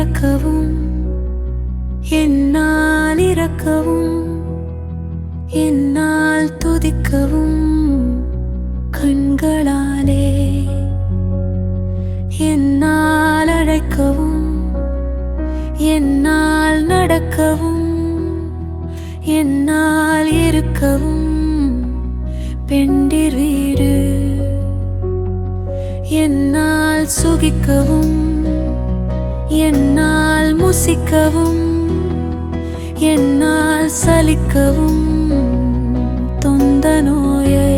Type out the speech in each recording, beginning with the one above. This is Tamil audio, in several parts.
இறக்கவும் என்னால் இறக்கவும் என்னால் துதிக்கவும் கண்களாலே என்னால் அழைக்கவும் என்னால் நடக்கவும் என்னால் இருக்கவும் பெண்டிர் வீடு என்னால் சுகிக்கவும் என்னால் முசிக்கவும் என்னால் சலிக்கவும் தொந்த நோயை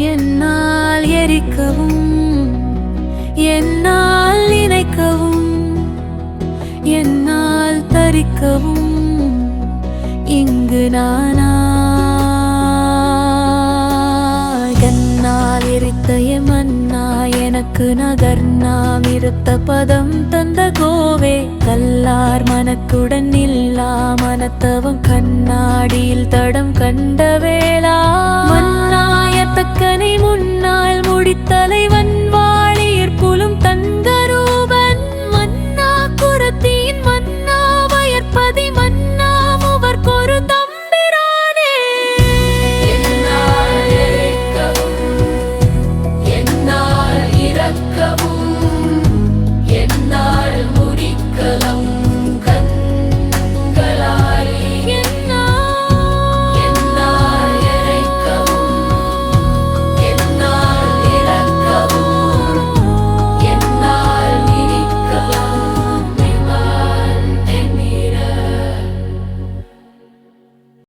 என்னால் எரிக்கவும் என்னால் நினைக்கவும் என்னால் தரிக்கவும் இங்கு நானா என்னால் எரித்த எமன்னா எனக்கு நகர்னா விருத்த பதம் தந்த கோவே கல்லார் மனத்துடன் இல்லா மனத்தவம் கண்ணாடியில் தடம் கண்ட வேளா மன்னாயத்தக்கனை முன்னால் முடித்தலைவன்